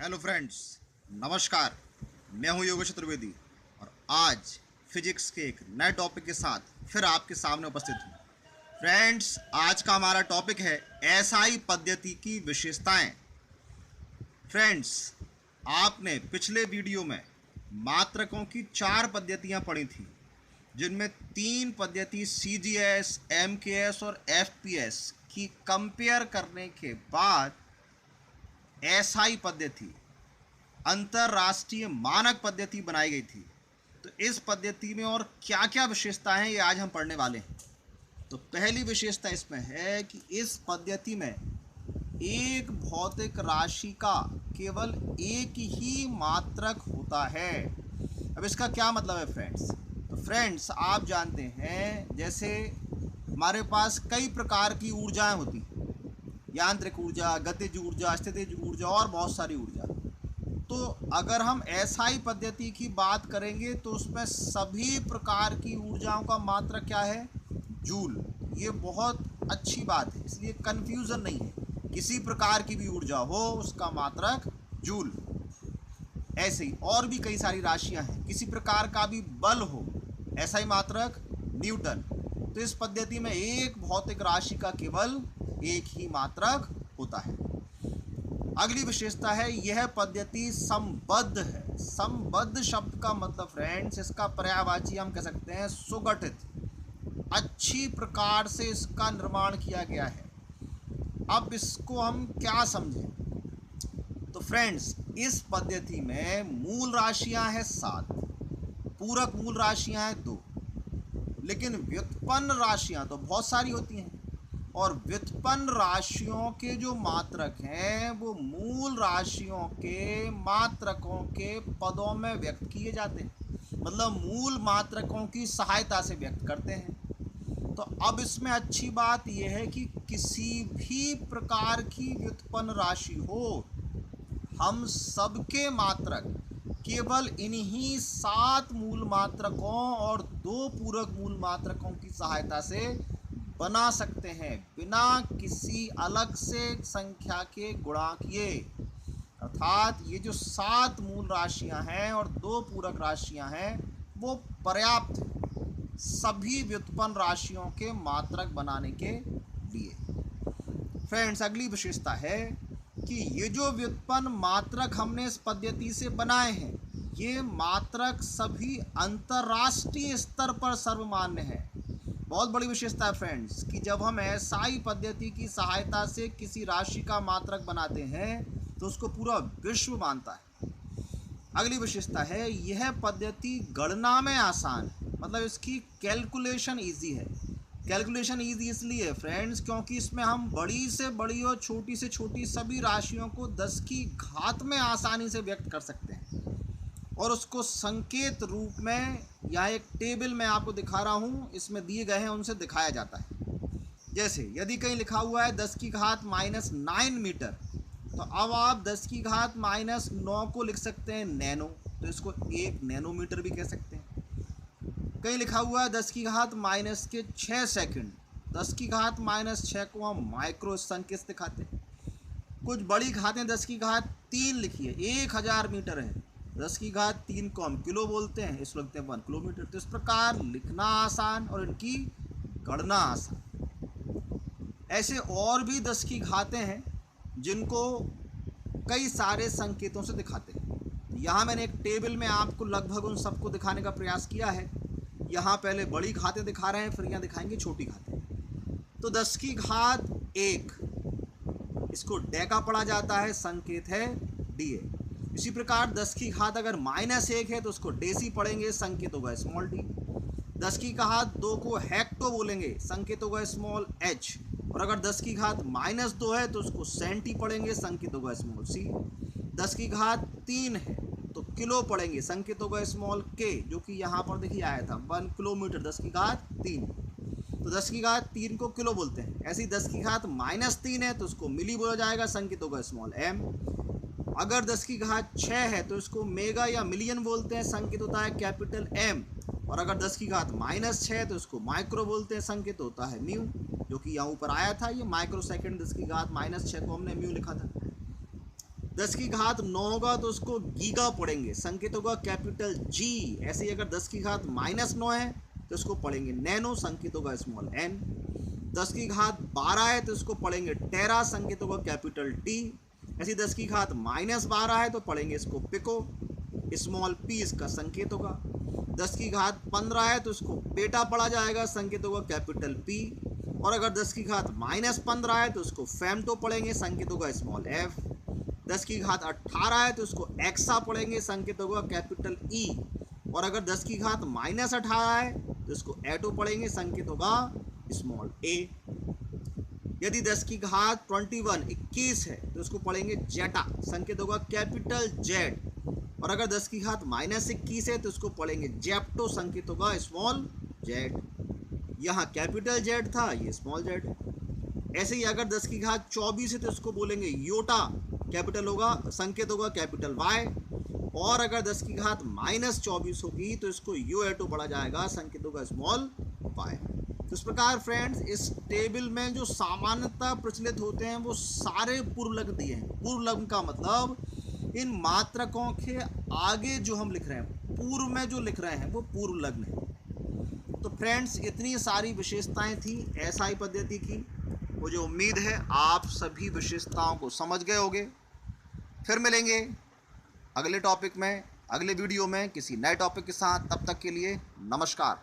Hello friends, नमस्कार। मैं हूं योगेश चतुर्वेदी और आज फिजिक्स के एक नए टॉपिक के साथ फिर आपके सामने उपस्थित हूं। फ्रेंड्स, आज का हमारा टॉपिक है एसआई पद्धति की विशेषताएं। फ्रेंड्स, आपने पिछले वीडियो में मात्रकों की 4 पद्धतियां पढ़ी थी, जिनमें 3 पद्धति सीजीएस, एमकेएस और एफपीएस की कंपेयर करने के बाद एसआई पद्धति, अंतरराष्ट्रीय मानक पद्धति बनाई गई थी। तो इस पद्धति में और क्या क्या विशेषता हैं, ये आज हम पढ़ने वाले हैं। तो पहली विशेषता इसमें है कि इस पद्धति में एक भौतिक राशि का केवल एक ही मात्रक होता है। अब इसका क्या मतलब है फ्रेंड्स? तो फ्रेंड्स, आप जानते हैं जैसे हमारे पास कई प्रकार की ऊर्जाएं होती हैं, यांत्रिक ऊर्जा, गतिज ऊर्जा, स्थितिज ऊर्जा और बहुत सारी ऊर्जा। तो अगर हम एसआई पद्धति की बात करेंगे तो उसमें सभी प्रकार की ऊर्जाओं का मात्रक क्या है? जूल। ये बहुत अच्छी बात है, इसलिए कन्फ्यूज़न नहीं है। किसी प्रकार की भी ऊर्जा हो उसका मात्रक जूल। ऐसे ही और भी कई सारी राशियां हैं। किसी प्रकार का भी बल हो, ऐसा ही मात्रक न्यूटन। तो इस पद्धति में एक भौतिक राशि का केवल एक ही मात्रक होता है। अगली विशेषता है यह पद्धति संबद्ध है। संबद्ध शब्द का मतलब फ्रेंड्स, इसका पर्यायवाची हम कह सकते हैं सुगठित। अच्छी प्रकार से इसका निर्माण किया गया है। अब इसको हम क्या समझें? तो फ्रेंड्स, इस पद्धति में मूल राशियां हैं 7, पूरक मूल राशियां हैं 2, लेकिन व्युत्पन्न राशियां तो बहुत सारी होती हैं। और व्युत्पन्न राशियों के जो मात्रक हैं वो मूल राशियों के मात्रकों के पदों में व्यक्त किए जाते हैं, मतलब मूल मात्रकों की सहायता से व्यक्त करते हैं। तो अब इसमें अच्छी बात यह है कि किसी भी प्रकार की व्युत्पन्न राशि हो, हम सबके मात्रक केवल इन्हीं 7 मूल मात्रकों और 2 पूरक मूल मात्रकों की सहायता से बना सकते हैं, बिना किसी अलग से संख्या के गुणा किए। अर्थात ये जो 7 मूल राशियां हैं और 2 पूरक राशियां हैं वो पर्याप्त है सभी व्युत्पन्न राशियों के मात्रक बनाने के लिए। फ्रेंड्स, अगली विशेषता है कि ये जो व्युत्पन्न मात्रक हमने इस पद्धति से बनाए हैं, ये मात्रक सभी अंतर्राष्ट्रीय स्तर पर सर्वमान्य है। बहुत बड़ी विशेषता है फ्रेंड्स कि जब हम एसआई पद्धति की सहायता से किसी राशि का मात्रक बनाते हैं तो उसको पूरा विश्व मानता है। अगली विशेषता है यह पद्धति गणना में आसान है, मतलब इसकी कैलकुलेशन इजी है। कैलकुलेशन इजी इसलिए है फ्रेंड्स क्योंकि इसमें हम बड़ी से बड़ी और छोटी से छोटी सभी राशियों को 10 की घात में आसानी से व्यक्त कर सकते हैं और उसको संकेत रूप में, या एक टेबल में आपको दिखा रहा हूँ, इसमें दिए गए हैं उनसे दिखाया जाता है। जैसे यदि कहीं लिखा हुआ है 10 की घात -9 मीटर, तो अब आप 10 की घात -9 को लिख सकते हैं नैनो, तो इसको 1 नैनोमीटर भी कह सकते हैं। कहीं लिखा हुआ है 10 की घात -6 सेकंड, 10 की घात -6 को हम माइक्रो संकेत दिखाते हैं। कुछ बड़ी घातें 10 की घात 3 लिखी है, 1000 मीटर है, 10 की घात 3 को हम किलो बोलते हैं, इसको लिखते हैं 1 किलोमीटर। तो इस प्रकार लिखना आसान और इनकी गणना आसान। ऐसे और भी 10 की घातें हैं जिनको कई सारे संकेतों से दिखाते हैं। यहाँ मैंने एक टेबल में आपको लगभग उन सबको दिखाने का प्रयास किया है। यहाँ पहले बड़ी घातें दिखा रहे हैं, फिर यहाँ दिखाएंगे छोटी घातें। तो 10 की घात 1, इसको डेका पढ़ा जाता है, संकेत है डीए। इसी प्रकार 10 की घात अगर -1 है तो उसको डेसी पढ़ेंगे, संकेत होगा स्मॉल डी। 10 की घात 2 को हेक्टो बोलेंगे, संकेत होगा स्मॉल एच। और अगर 10 की घात -2 है तो उसको सेंटी पढ़ेंगे, संकेत होगा स्मॉल सी। 10 की घात 3 है तो किलो पढ़ेंगे, संकेत होगा स्मॉल के, जो कि यहाँ पर देखिए आया था 1 किलोमीटर 10 की घात 3। तो 10 की घात 3 को किलो बोलते हैं। ऐसी 10 की घात -3 है तो उसको मिली बोला जाएगा, संकेत होगा स्मॉल एम। अगर 10 की घात 6 है तो इसको मेगा या मिलियन बोलते हैं, संकेत होता है कैपिटल एम। और अगर 10 की घात -6 है तो इसको माइक्रो बोलते हैं, संकेत होता है म्यू, जो कि यहाँ ऊपर आया था। ये माइक्रो सेकंड 10 की घात -6 को हमने म्यू लिखा था। 10 की घात 9 होगा तो उसको गीगा पढ़ेंगे, संकेत होगा कैपिटल जी। ऐसे ही अगर 10 की घात -9 है तो इसको पढ़ेंगे नैनो, संकेत होगा स्मॉल एन। 10 की घात 12 है तो इसको पढ़ेंगे टेरा, संकेत होगा कैपिटल टी। ऐसी 10 की घात -12 है तो पढ़ेंगे इसको पिको, स्मॉल पी इसका संकेत होगा। 10 की घात 15 है तो इसको पेटा पढ़ा जाएगा, संकेत होगा कैपिटल पी। और अगर 10 की घात -15 है तो इसको फेमटो पढ़ेंगे, संकेत होगा स्मॉल एफ। 10 की घात 18 है तो इसको एक्सा पढ़ेंगे, संकेत होगा कैपिटल ई। और अगर 10 की घात -18 है तो इसको एटो पढ़ेंगे, संकेत होगा स्मॉल ए। यदि 10 की घात 21 है तो इसको पढ़ेंगे जेटा, संकेत होगा कैपिटल जेड। और अगर 10 की घात -21 है तो इसको पढ़ेंगे जेप्टो, संकेत होगा स्मॉल जेड। यहाँ कैपिटल जेड था, ये स्मॉल जेड। ऐसे ही अगर 10 की घात 24 है तो इसको बोलेंगे योटा, कैपिटल होगा, संकेत होगा कैपिटल वाई। और अगर 10 की घात -24 होगी तो इसको यू एटो पढ़ा जाएगा, संकेत होगा स्मॉल वाई। तो इस प्रकार फ्रेंड्स इस टेबल में जो सामान्यतः प्रचलित होते हैं वो सारे पूर्व लग्न दिए हैं। पूर्व लग्न का मतलब इन मात्रकों के आगे जो हम लिख रहे हैं, पूर्व में जो लिख रहे हैं वो पूर्व लग्न है। तो फ्रेंड्स इतनी सारी विशेषताएं थी एसआई पद्धति की। मुझे उम्मीद है आप सभी विशेषताओं को समझ गए होंगे। फिर मिलेंगे अगले टॉपिक में, अगले वीडियो में किसी नए टॉपिक के साथ। तब तक के लिए नमस्कार।